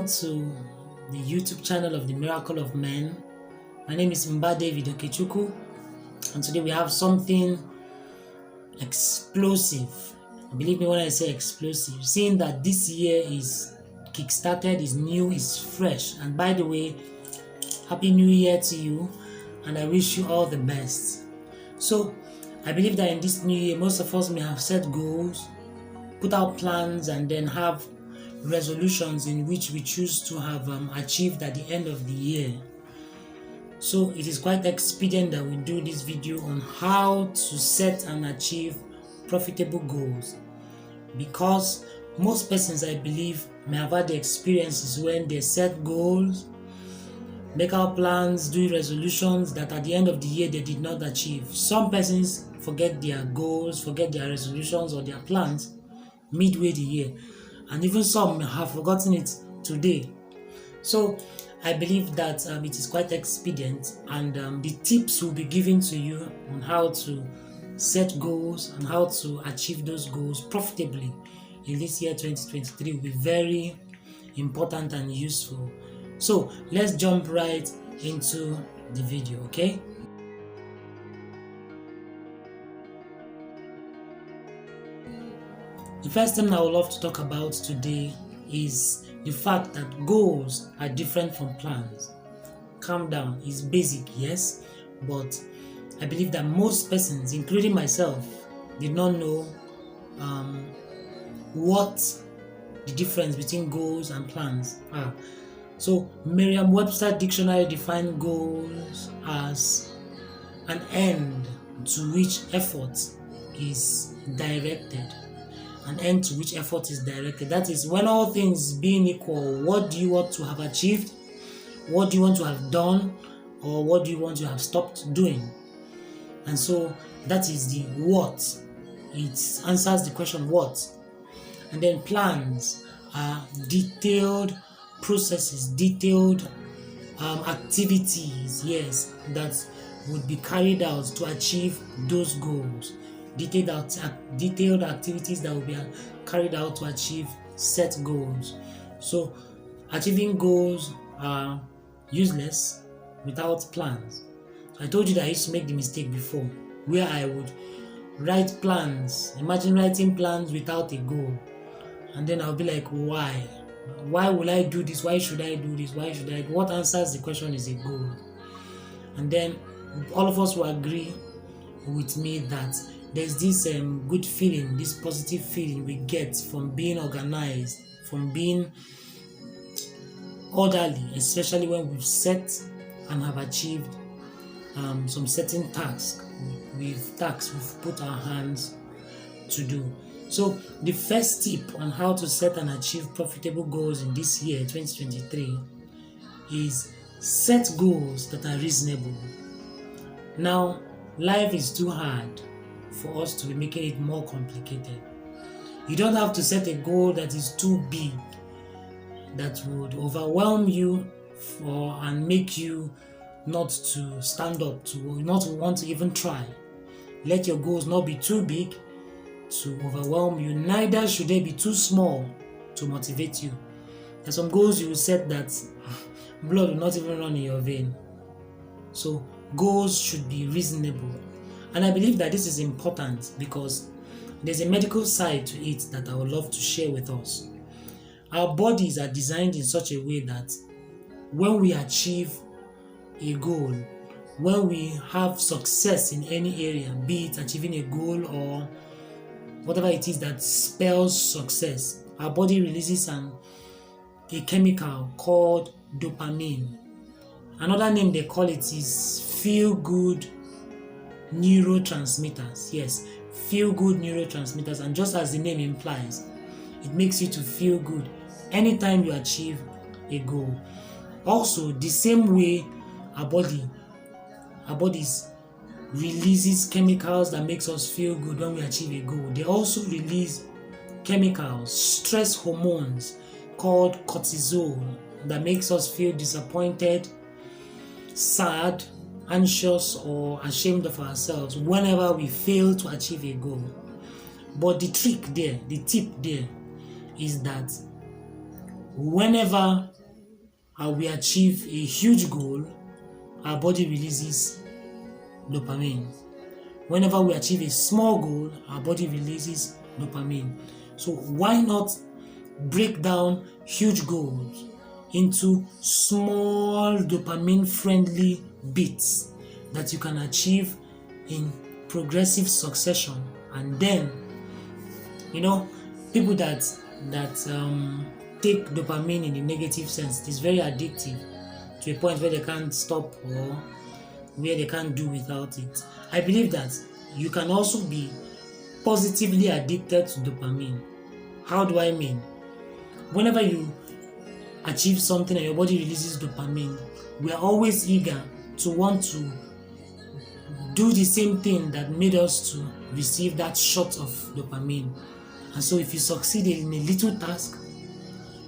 to the YouTube channel of the Miracle of Men. My name is Mba David Okechukwu, and today we have something explosive. Believe me when I say explosive, seeing that this year is kick-started, is new, is fresh. And by the way, Happy New Year to you, and I wish you all the best. So I believe that in this new year, most of us may have set goals, put out plans, and then have resolutions in which we choose to have achieved at the end of the year. So it is quite expedient that we do this video on how to set and achieve profitable goals, because most persons, I believe, may have had the experiences when they set goals, make out plans, do resolutions that at the end of the year they did not achieve. Some persons forget their goals, forget their resolutions or their plans midway the year, and even some have forgotten it today. So I believe that it is quite expedient, and the tips will be given to you on how to set goals and how to achieve those goals profitably in this year 2023 will be very important and useful. So let's jump right into the video, okay? The first thing I would love to talk about today is the fact that goals are different from plans. Calm down, it's basic, yes, but I believe that most persons, including myself, did not know what the difference between goals and plans are. So Merriam-Webster dictionary defines goals as an end to which effort is directed. An end to which effort is directed. That is, when all things being equal, what do you want to have achieved? What do you want to have done? Or what do you want to have stopped doing? And so that is the what. It answers the question what. And then plans are detailed processes, detailed activities, yes, that would be carried out to achieve those goals. Detailed activities that will be carried out to achieve set goals. So achieving goals are useless without plans. I told you that I used to make the mistake before, where I would write plans. Imagine writing plans without a goal, and then I'll be like, why? Why will I do this? Why should I do this? Why should I? What answers the question is a goal. And then all of us will agree with me that there's this good feeling, this positive feeling we get from being organized, from being orderly, especially when we've set and have achieved some certain tasks we've put our hands to do. So the first tip on how to set and achieve profitable goals in this year 2023 is set goals that are reasonable. Now, life is too hard for us to be making it more complicated. You don't have to set a goal that is too big, that would overwhelm you and make you not to stand up, to not want to even try. Let your goals not be too big to overwhelm you, neither should they be too small to motivate you. There are some goals you will set that blood will not even run in your vein. So goals should be reasonable. And I believe that this is important because there's a medical side to it that I would love to share with us. Our bodies are designed in such a way that when we achieve a goal, when we have success in any area, be it achieving a goal or whatever it is that spells success, our body releases a chemical called dopamine. Another name they call it is feel-good neurotransmitters. Yes, feel-good neurotransmitters. And just as the name implies, it makes you to feel good anytime you achieve a goal. Also, the same way our bodies releases chemicals that makes us feel good when we achieve a goal, they also release chemicals, stress hormones called cortisol, that makes us feel disappointed, sad, anxious, or ashamed of ourselves whenever we fail to achieve a goal. But the tip there is that whenever we achieve a huge goal, our body releases dopamine. Whenever we achieve a small goal, our body releases dopamine. So why not break down huge goals into small dopamine-friendly bits that you can achieve in progressive succession? And then, people that take dopamine in the negative sense, it is very addictive to a point where they can't stop or where they can't do without it. I believe that you can also be positively addicted to dopamine. How do I mean? Whenever you achieve something and your body releases dopamine, we are always eager to want to do the same thing that made us to receive that shot of dopamine. And so if you succeeded in a little task,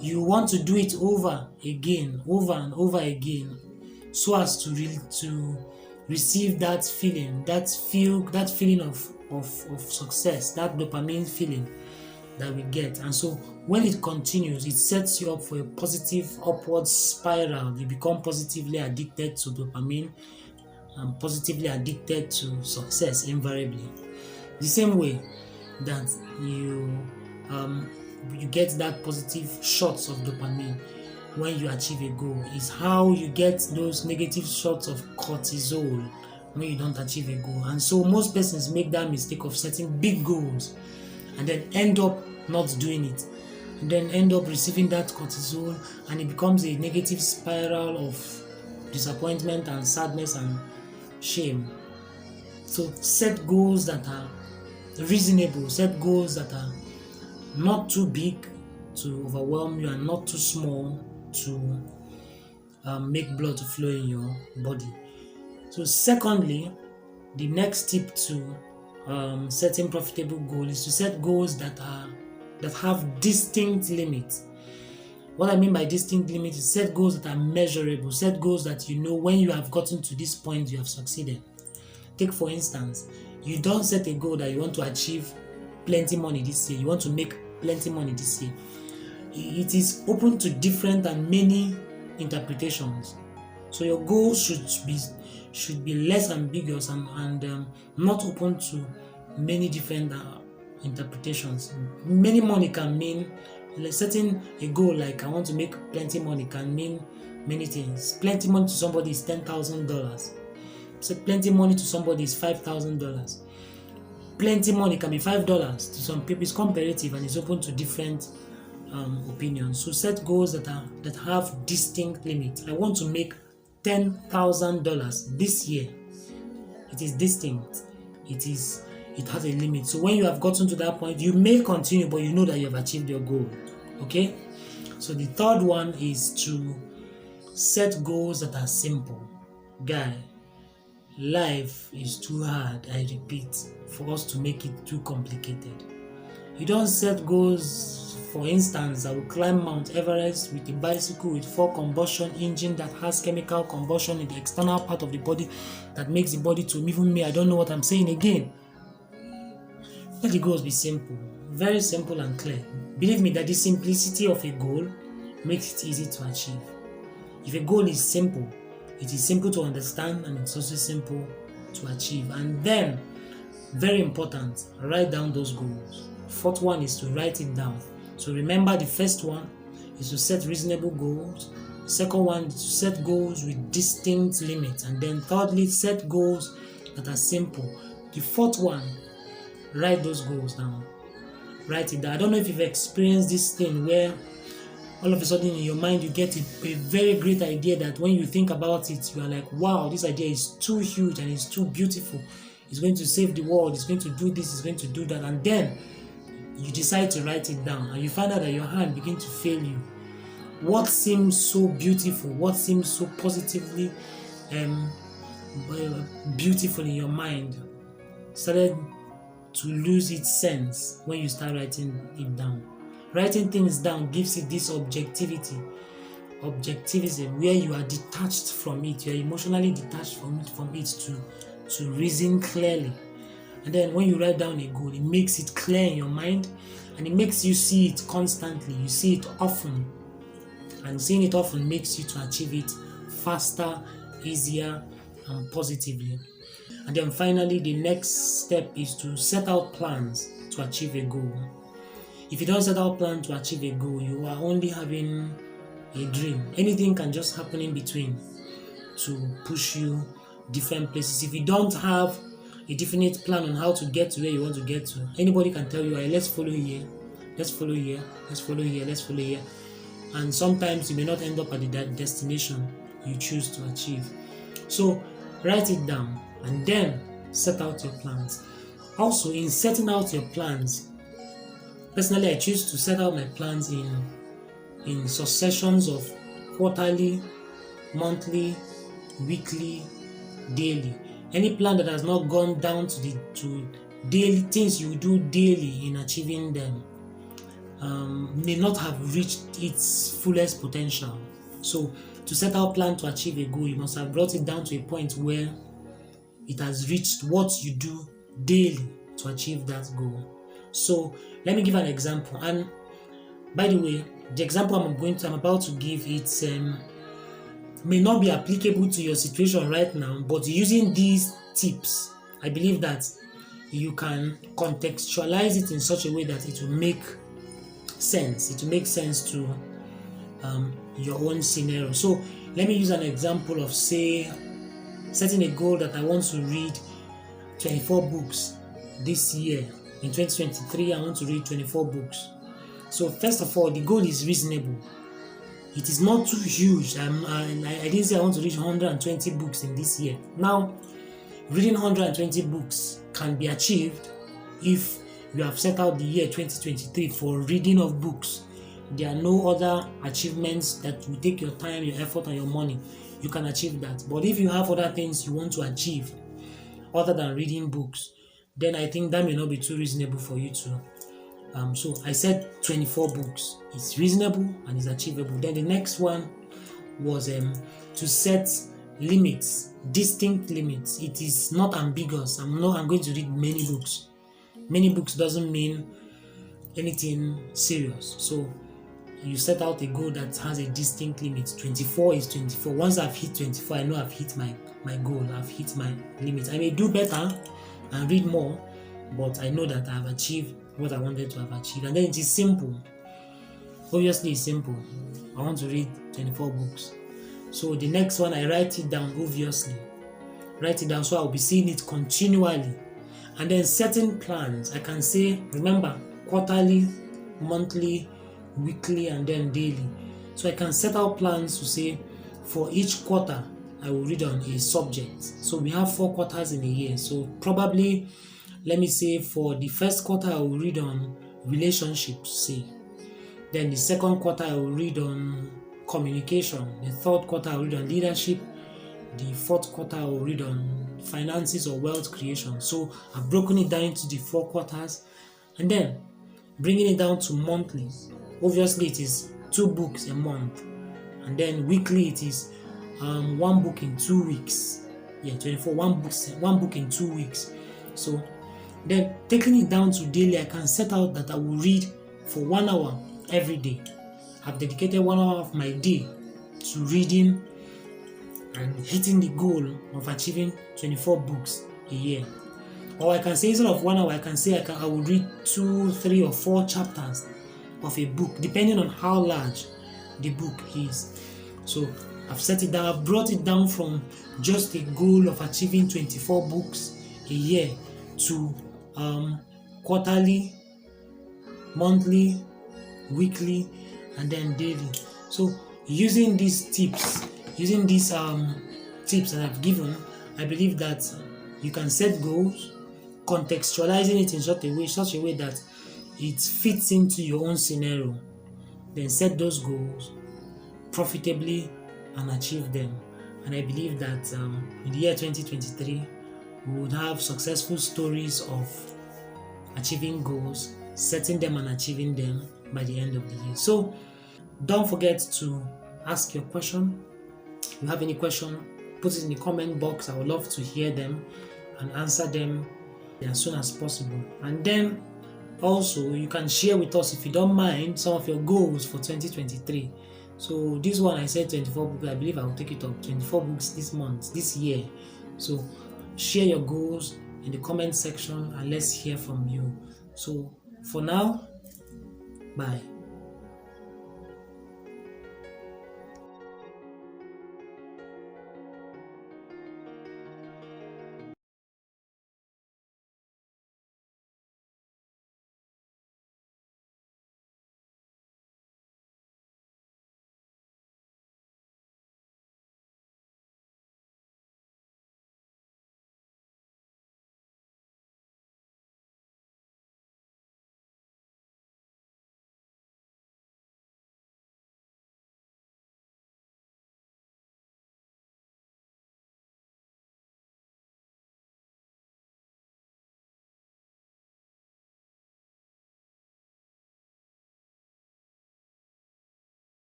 you want to do it over and over again, so as to receive that feeling, that feeling of success, that dopamine feeling that we get. And so when it continues, it sets you up for a positive upward spiral. You become positively addicted to dopamine and positively addicted to success invariably. The same way that you get that positive shots of dopamine when you achieve a goal is how you get those negative shots of cortisol when you don't achieve a goal. And so most persons make that mistake of setting big goals and then end up not doing it, and then end up receiving that cortisol, and it becomes a negative spiral of disappointment and sadness and shame. So set goals that are reasonable, set goals that are not too big to overwhelm you and not too small to make blood to flow in your body. So secondly, the next tip to setting profitable goals is to set goals that have distinct limits. What I mean by distinct limits is set goals that are measurable, set goals that you know when you have gotten to this point you have succeeded. Take for instance, you don't set a goal that you want to achieve plenty money this year, you want to make plenty money this year. It is open to different and many interpretations. So your goals should be less ambiguous and not open to many different interpretations. Many money can mean, setting a goal like I want to make plenty money can mean many things. Plenty money to somebody is $10,000. So plenty money to somebody is $5,000. Plenty money can be $5 to some people. It's comparative and it's open to different opinions. So set goals that have distinct limits. I want to make $10,000 this year. It is distinct. It has a limit. So when you have gotten to that point, you may continue, but you know that you have achieved your goal. Okay? So the third one is to set goals that are simple. Guy, life is too hard, I repeat, for us to make it too complicated. You don't set goals, for instance, I will climb Mount Everest with a bicycle with 4 combustion engine that has chemical combustion in the external part of the body that makes the body to even me. I don't know what I'm saying again. Let the goals be simple, very simple and clear. Believe me that the simplicity of a goal makes it easy to achieve. If a goal is simple, it is simple to understand and it's also simple to achieve. And then, very important, write down those goals. Fourth one is to write it down. So remember, the first one is to set reasonable goals. The second one is to set goals with distinct limits. And then thirdly, set goals that are simple. The fourth one, write those goals down. Write it down. I don't know if you've experienced this thing where all of a sudden in your mind you get a very great idea that when you think about it, you are like, wow, this idea is too huge and it's too beautiful. It's going to save the world. It's going to do this. It's going to do that. And then you decide to write it down and you find out that your hand begins to fail you. What seems so beautiful, what seems so positively beautiful in your mind started to lose its sense when you start writing it down. Writing things down gives it this objectivism, where you are detached from it. You are emotionally detached from it to reason clearly. And then when you write down a goal, it makes it clear in your mind and it makes you see it constantly. You see it often. And seeing it often makes you to achieve it faster, easier, and positively. And then finally, the next step is to set out plans to achieve a goal. If you don't set out plan to achieve a goal, you are only having a dream. Anything can just happen in between to push you different places. If you don't have a definite plan on how to get to where you want to get to, anybody can tell you, hey, let's follow here, let's follow here, let's follow here, let's follow here. And sometimes you may not end up at the destination you choose to achieve. So write it down and then set out your plans. Also, in setting out your plans, personally, I choose to set out my plans in successions of quarterly, monthly, weekly, daily. Any plan that has not gone down to daily things you do daily in achieving them may not have reached its fullest potential. So to set out plan to achieve a goal, you must have brought it down to a point where it has reached what you do daily to achieve that goal. So let me give an example. And by the way, the example I'm about to give, it may not be applicable to your situation right now, but using these tips, I believe that you can contextualize it in such a way that it will make sense. It will make sense to your own scenario. So let me use an example of, say, setting a goal that I want to read 24 books this year. In 2023, I want to read 24 books. So first of all, the goal is reasonable. It is not too huge. I didn't say I want to read 120 books in this year. Now, reading 120 books can be achieved if you have set out the year 2023 for reading of books. There are no other achievements that will take your time, your effort, and your money. You can achieve that. But if you have other things you want to achieve other than reading books, then I think that may not be too reasonable for you to. So I said 24 books. It's reasonable and it's achievable. Then the next one was to set limits, distinct limits. It is not ambiguous. I'm going to read many books. Many books doesn't mean anything serious. So you set out a goal that has a distinct limit. 24 is 24. Once I've hit 24, I know I've hit my goal. I've hit my limit. I may do better and read more, but I know that I've achieved what I wanted to have achieved. And then it is simple. Obviously, it's simple. I want to read 24 books. So the next one, I write it down, obviously. Write it down so I'll be seeing it continually. And then setting plans. I can say, remember, quarterly, monthly, weekly, and then daily. So I can set out plans to say, for each quarter, I will read on a subject. So we have 4 quarters in a year. So probably, let me say, for the first quarter, I will read on relationships, say. Then the second quarter, I will read on communication. The third quarter, I will read on leadership. The fourth quarter, I will read on finances or wealth creation. So I've broken it down into the 4 quarters. And then bringing it down to monthly. Obviously, it is 2 books a month. And then weekly, it is 1 book in 2 weeks. Yeah, 24, 1 book in 2 weeks. So then taking it down to daily, I can set out that I will read for 1 hour every day. I've dedicated 1 hour of my day to reading and hitting the goal of achieving 24 books a year. Or I can say, instead of 1 hour, I can say I will read 2, 3, or 4 chapters of a book, depending on how large the book is. So I've set it down. I've brought it down from just a goal of achieving 24 books a year to quarterly, monthly, weekly, and then daily. So using these tips that I've given, I believe that you can set goals, contextualizing it in such a way that it fits into your own scenario. Then set those goals profitably and achieve them. And I believe that in the year 2023, we would have successful stories of achieving goals, setting them and achieving them by the end of the year. So don't forget to ask your question. If you have any question, put it in the comment box. I would love to hear them and answer them as soon as possible. And then also, you can share with us, if you don't mind, some of your goals for 2023. So this one I said 24 books. I believe I will take it up 24 books this month, this year. So share your goals in the comment section and let's hear from you. So for now, bye.